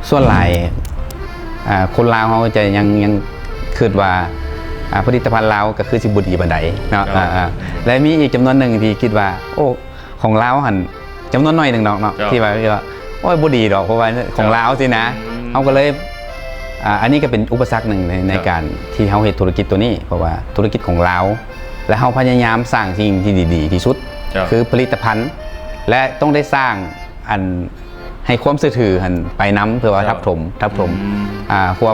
ส่วนหลายคนลาวเขาจะยังคิดว่าผลิตภัณฑ์ลาวก็คือสิบุดีบันไดเนาะและมีอีกจำนวนหนึ่งที่คิดว่าโอ้ของลาวหันจำนวนน้อยหนึ่งเนาะที่ว่าโอ้ยบุดีดอกเพราะว่าของลาวสินะเขาก็เลยอันนี้ก็เป็นอุปสรรคหนึ่งในการที่เขาเห็นธุรกิจตัวนี้เพราะว่าธุรกิจของลาวและเขาพยายามสร้างสิ่งที่ดีที่สุดคือผลิตภัณฑ์และต้องได้สร้างอันให้ความสื่อถือหันไปน้ำเพื่อว่าทับถมควา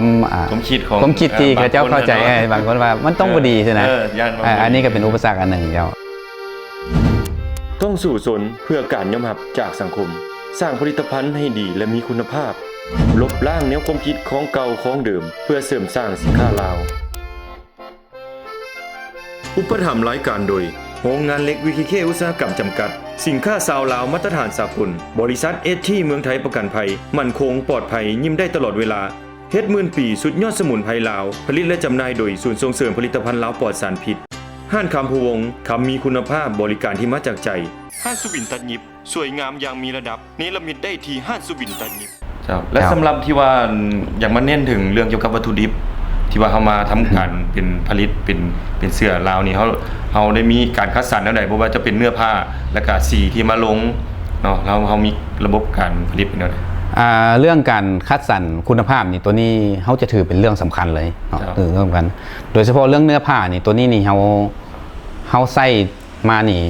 มคิดที่เจ้าเข้าใจบางคนว่ามันต้องบดีใช่ไหมอันนี้ก็เป็นอุปสรรคอันหนึ่งเจ้าต้องสู่สนเพื่อการยอมรับจากสังคมสร้างผลิตภัณฑ์ให้ดีและมีคุณภาพลบล้างแนวความคิดของเก่าของเดิมเพื่อเสริมสร้างสินค้าลาวอุปถัมภ์รายการโดยโรงงานเล็กวิคิเคอุตสาหกรรมจำกัดสินค้าซาวลาวมาตรฐานสากลบริษัทเอทีเมืองไทยประกันภัยมั่นคงปลอดภัยยิ้มได้ตลอดเวลาเฮ็ดมื่นปีสุดยอดสมุนไพรลาวผลิตและจำหน่ายโดยศูนย์ส่งเสริมผลิตภัณฑ์ลาวปลอดสารพิษห้านคำพวงคำมีคุณภาพบริการที่มาจากใจห้านสุบินตัดยิบสวยงามอย่างมีระดับเนรมิตได้ที่ห้านสุบินตัดยิบและสำหรับที่ว่าอย่างมาเน้นถึงเรื่องเกี่ยวกับวัตถุดิบที่ว่าเขามาทำการเป็นผลิตเป็นเสื้อลาวนี่เขาได้มีการคัดสรรแล้วใดเพราะว่าจะเป็นเนื้อผ้าและก็สีที่มาลงเนาะแล้วเขามีระบบการผลิตเป็นยังไงเรื่องการคัดสรรคุณภาพนี่ตัวนี้เขาจะถือเป็นเรื่องสำคัญเลยเนาะเรื่องสำคัญโดยเฉพาะเรื่องเนื้อผ้านี่ตัวนี้นี่เขาใส่มานี่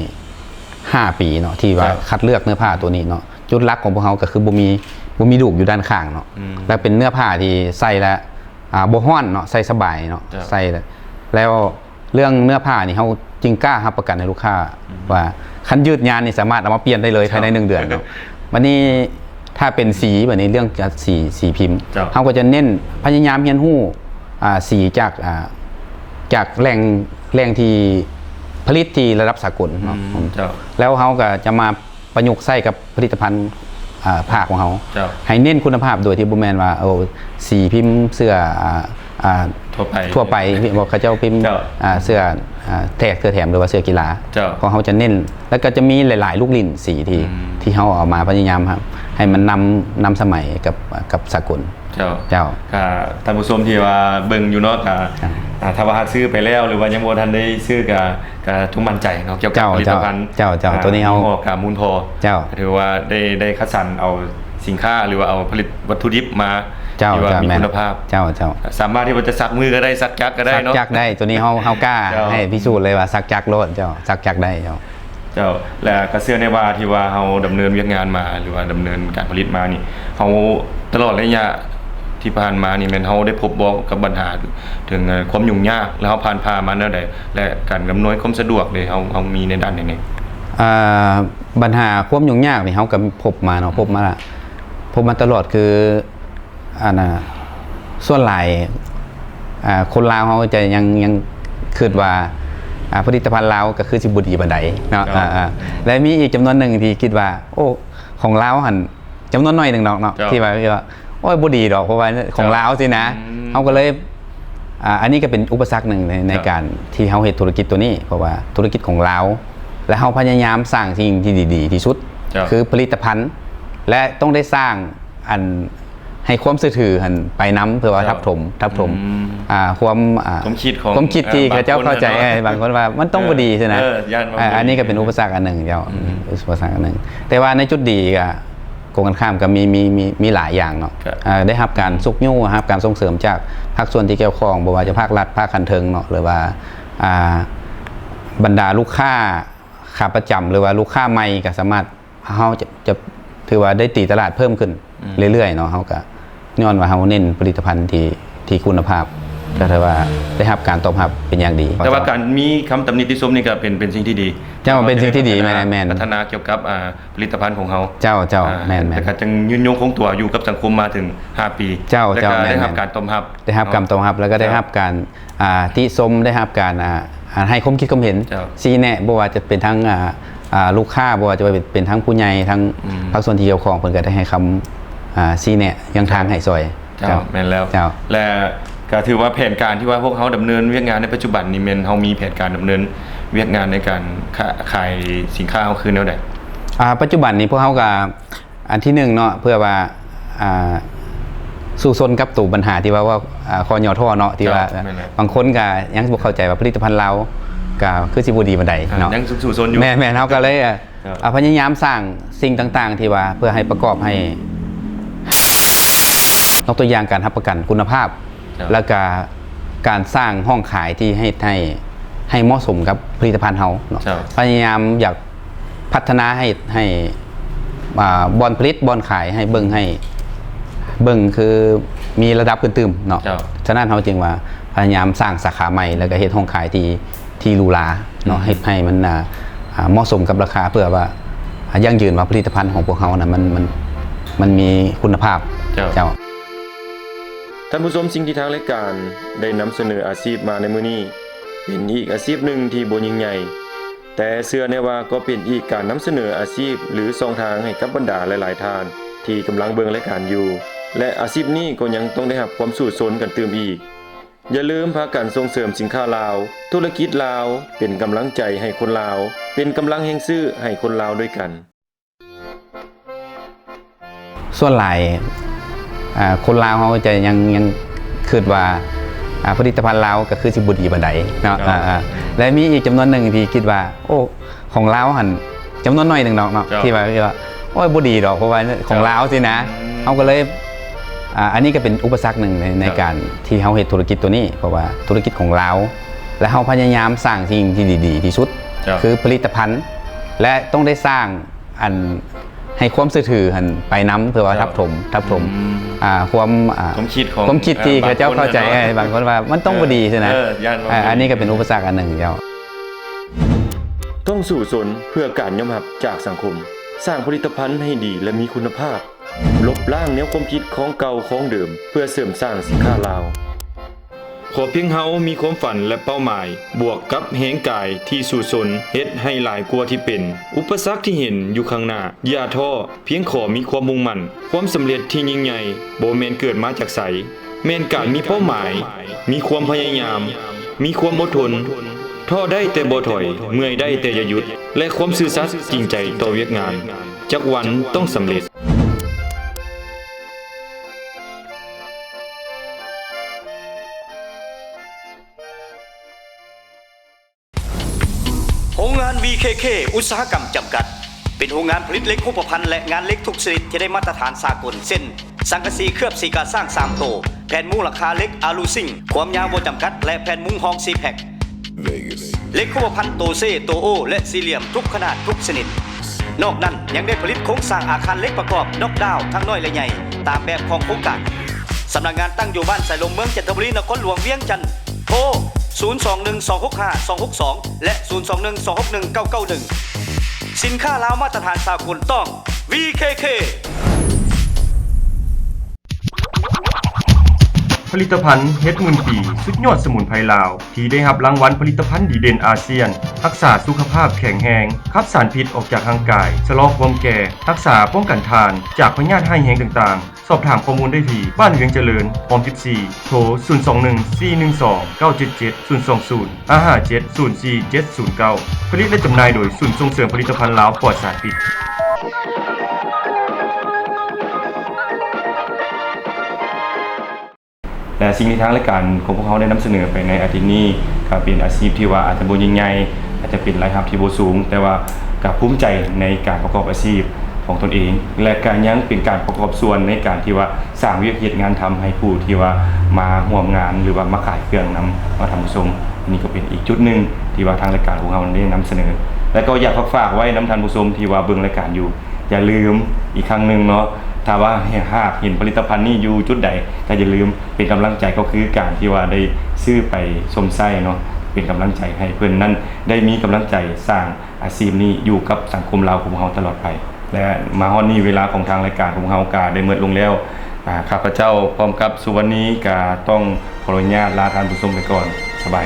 5 ปีเนาะที่ว่าคัดเลือกเนื้อผ้าตัวนี้เนาะจุดหลักของพวกเขาก็คือบ่มีดูกอยู่ด้านข้างเนาะและเป็นเนื้อผ้าที่ใส่แล้วบ่ฮ้อนเนาะใส่สบายเนาะใส่แล้วเรื่องเนื้อผ้านี่เขาจึงกล้ารับประกันให้ลูกค้าว่าคันยืดยานนี่สามารถเอามาเปลี่ยนได้เลยภายใน1 เดือนเนาะวันนี้ถ้าเป็นสีแบบนี้เรื่องสีพิมพ์เขาก็จะเน้นพยายามเรียนรู้สีจากแหล่งที่ผลิตที่ระดับสากลเนาะแล้วเขาก็จะมาประยุกต์ใส่กับผลิตภัณฑ์ภาคของเขาให้เน้นคุณภาพโดยที่บุแมนว่าสีพิมพ์เสื้อทั่วไปบอกเขาเจ้าพิมพ์เสื้อแถมหรือว่าเสื้อกีฬาของเขาจะเน้นแล้วก็จะมีหลายๆลูกลิ่นสีที่เขาเอามาพยายามครับให้มันนำสมัยกับสากลเจ้าท่านผู้ชมที่ว่าเบิ่งอยู่เนาะถ้าว่าซื้อไปแล้วหรือว่ายังบ่ทันได้ซื้อกับทุกมั่นใจเนาะเกี่ยวกับผลิตภัณฑ์เจ้าตัวนี้เอากับมูลพอถือว่าได้คัดสรรเอาสินค้าหรือว่าเอาผลิตวัตถุดิบมาที่ว่ามีคุณภาพเจ้าสามารถที่จะซักมือก็ได้ซักจักก็ได้เนาะซักจักได้ตัวนี้เฮากล้าให้พิสูจน์เลยว่าซักจักโลดเจ้าซักจักได้เจ้าและก็เชื่อในว่าที่ว่าเฮาดำเนินเวียกงานมาหรือว่าดำเนินการผลิตมานี่เฮาตลอดระยะที่ผ่านมานี่แม่นเฮาได้พบบ่กับปัญหาถึงความยุ่งยากแล้วเฮาผ่านมาแนวใดและการอำนวยความสะดวกนี่เฮามีในด้านไหนปัญหาความยุ่งยากนี่เฮาก็พบมาเนาะพบมาตลอดคือส่วนหลายคนลาวเขาจะยังคิดว่าผลิตภัณฑ์ลาวก็คือสิบุดีบันไดเนาะและมีอีกจำนวนหนึ่งที่คิดว่าโอ้ของลาวหันจำนวนน้อยหนึ่งเนาะที่ว่าโอ้ยบุดีดอกเพราะว่าของลาวสินะเขาก็เลยอันนี้ก็เป็นอุปสรรคหนึ่งในการที่เขาเห็นธุรกิจตัวนี้เพราะว่าธุรกิจของลาวและเขาพยายามสร้างสิ่งที่ดีที่สุดคือผลิตภัณฑ์และต้องได้สร้างอันให้ความสื่อถือหันไปน้ำเพื่อว่าทับถมความคิดที่เจ้าเข้าใจบางคนว่ามันต้องบดีใช่ไหมอันนี้ก็เป็นอุปสรรคอันหนึ่งเจ้าอุปสรรคอันหนึ่งแต่ว่าในจุดดีก็กงกันข้ามก็มีหลายอย่างเนาะได้รับการซุกยู่ครับการส่งเสริมจากภาคส่วนที่เกี่ยวข้องบอกว่าจะภาครัฐภาคคันเทิงเนาะหรือว่าบรรดาลูกค้าขาประจำหรือว่าลูกค้าใหม่ก็สามารถเขาจะถือว่าได้ตีตลาดเพิ่มขึ้นเรื่อยๆเนาะเขาก็ย้อนว่าเขาเน้นผลิตภัณฑ์ที่คุณภาพก็ถือว่าได้รับการตอบรับเป็นอย่างดีแต่ว่าการมีคำตำหนิติชมนี่ก็เป็นสิ่งที่ดีเจ้าเป็นสิ่งที่ดีแม่นพัฒนาเกี่ยวกับผลิตภัณฑ์ของเขาเจ้าแม่นแต่ก็จังยืนยงคงตัวอยู่กับสังคมมาถึง5 ปีแล้วก็ได้รับการตอบรับแล้วก็ได้รับการติชมได้รับการให้ความคิดความเห็นชี้แนะบ่ว่าจะเป็นทั้งลูกค้าบ่ว่าจะเป็นทั้งผู้ใหญ่ทั้งภาคส่วนที่เกี่ยวข้องเพิ่นก็ได้ให้คำชี้แนะยังทางให้ซอยแม่นแล้วและก็ถือว่าแผนการที่ว่าพวกเขาดำเนินเวียกงานในปัจจุบันนี่แม่นเฮามีแผนการดำเนินเวียกงานในการขายสินค้าเฮาคือแนวใด ปัจจุบันนี้พวกเขาก็อันที่1เนาะเพื่อว่า สู้ซนกับตู่ปัญหาที่ว่าคอยอท่อเนาะที่ว่าบางคนก็ยังบ่เข้าใจว่าผลิตภัณฑ์เราก็คือสิบ่ดีปานใดเนาะยังสู้ซนอยู่แม่เฮาก็เลยพยายามสร้างสิ่งต่างๆที่ว่าเพื่อให้ประกอบให้ยกตัวอย่างการรับประกันคุณภาพแล้วก็การสร้างห้องขายที่ให้เหมาะสมกับผลิตภัณฑ์เฮาเนาะพยายามอยากพัฒนาให้บอนผลิตบอนขายให้เบิ่งคือมีระดับขึ้นตื่มเนาะฉะนั้นเฮาจึงว่าพยายามสร้างสาขาใหม่แล้วก็เฮ็ดห้องขายที่หรูหราเนาะให้มันเหมาะสมกับราคาเพื่อว่ายั่งยืนว่าผลิตภัณฑ์ของพวกเฮานะมันมีคุณภาพเจ้าท่านผู้ชมสิ่งที่ทางรายการได้นำเสนออาชีพมาในมื้อนี้เป็นอีกอาชีพหนึ่งที่บ่ยิ่งใหญ่แต่เชื่อแน่ว่าก็เป็นอีกการนำเสนออาชีพหรือช่องทางให้กับบรรดาหลายๆท่านที่กำลังเบิ่งรายการอยู่และอาชีพนี้ก็ยังต้องได้รับความสู้ซนกันเติมอีกอย่าลืมพากันส่งเสริมสินค้าลาวธุรกิจลาวเป็นกำลังใจให้คนลาวเป็นกำลังแห่งซื้อให้คนลาวด้วยกันส่วนหลายคนลาวเขาจะยังคิดว่าผลิตภัณฑ์ลาวก็คือสิบ่ดีปานใดเนาะและมีอีกจำนวนหนึ่งที่คิดว่าโอ้ของลาวหั่นจำนวนน้อยนึงเนาะที่ว่าโอ้ยบ่ดีดอกเพราะว่าของลาวสินะเฮาก็เลยอันนี้ก็เป็นอุปสรรคหนึ่งในการที่เฮาเฮ็ดธุรกิจตัวนี้เพราะว่าธุรกิจของลาวและเฮาพยายามสร้างสิ่งที่ดีๆที่สุดคือผลิตภัณฑ์และต้องได้สร้างอันให้ความซื่อถือหันไปน้ำเพื่อว่าทับถมความคิดที่เจ้าเข้าใจบางคนว่ามันต้องบ่ดีใช่ไหมอันนี้ก็เป็นอุปสรรคอันหนึ่งเจ้าต้องสู่สนเพื่อการยอมรับจากสังคมสร้างผลิตภัณฑ์ให้ดีและมีคุณภาพลบล้างแนวความคิดของเก่าของเดิมเพื่อเสริมสร้างสินค้าลาวขอเพียงเฮามีความฝันและเป้าหมายบวกกับแหงกายที่สู่สนเฮ็ดให้หลายกว่าที่เป็นอุปสรรคที่เห็นอยู่ข้างหน้าอย่าท้อเพียงขอมีความมุ่งมั่นความสำเร็จที่ยิ่งใหญ่บ่แม่นเกิดมาจากไสแม่นการมีเป้าหมายมีความพยายามมีความอดทนท้อได้แต่บ่ถอยเมื่อยได้แต่อย่าหยุดและความซื่อสัตย์จริงใจต่อเวียกงานจักวันต้องสำเร็จโรงงาน VKK อุตสาหกรรมจำกัดเป็นโรงงานผลิตเหล็กรูปพรรณและงานเหล็กทุกชนิดที่ได้มาตรฐานสากลเช่นสังกะสีเคลือบสีกาสร้าง3โตแผ่นมุ้งหลังคาเหล็กอะลูซิ่งความยาวบ่จำกัดและแผ่นมุ้งห้อง4แพ็คเหล็กรูปพรรณโตเซโตโอและสี่เหลี่ยมทุกขนาดทุกชนิดนอกนั้นยังได้ผลิตโครงสร้างอาคารเหล็กประกอบนอกดาวทั้งน้อยและใหญ่ตามแบบของโครงการสำนักงานตั้งอยู่บ้านสายลมเมืองจันทบุรีนครหลวงเวียงจันทร์โทร0212652262และ0212619991สินค้าลาวมาตรฐานสากลต้อง VKK ผลิตภัณฑ์เฮ็ดเงินปีสุดยอดสมุนไพรลาวที่ได้รับรางวัลผลิตภัณฑ์ดีเด่นอาเซียนรักษาสุขภาพแข็งแรงขับสารพิษออกจากร่างกายชะลอความแก่รักษาป้องกันทานจากพยาธิให้แห้งต่างๆสอบถามข้อมูลได้ที่บ้านเวียงเจริญคลอง14โทร02141297704045704709ผลิตและจำหน่ายโดยศูนย์ส่งเสริมผลิตภัณฑ์ลาวปลอดสารพิษและสิ่งที่ทางรายการของพวกเขาได้นำเสนอไปในอาทิตย์นี้ก็เป็นอาชีพที่ว่าอาจจะบ่ยิ่งใหญ่อาจจะเป็นรายรับที่บ่สูงแต่ว่าก็ภูมิใจในการประกอบอาชีพของตนเองและการยังเป็นการประกอบส่วนในการที่ว่าสร้างวิถีงานทำให้ผู้ที่ว่ามาร่วมงานหรือว่ามาขายเครื่องนำมาทำผู้ชมนี่ก็เป็นอีกจุดหนึ่งที่ว่าทางรายการของเราได้นำเสนอและก็อยากฝากไว้นำท่านผู้ชมที่ว่าเบิ่งรายการอยู่อย่าลืมอีกครั้งนึงเนาะถ้าว่าหากเห็นผลิตภัณฑ์นี้อยู่จุดใดก็อย่าลืมเป็นกำลังใจก็คือการที่ว่าได้ซื้อไปชมไส้เนาะเป็นกำลังใจให้เพื่อนนั้นได้มีกำลังใจสร้างอาชีพนี้อยู่กับสังคมลาวของเราตลอดไปและมาฮอดนี้เวลาของทางรายการของเราก็ได้หมดลงแล้วข้าพเจ้าพร้อมกับสุวรรณีก็ต้องขออนุญาตลาท่านผู้ชมไปก่อนสบาย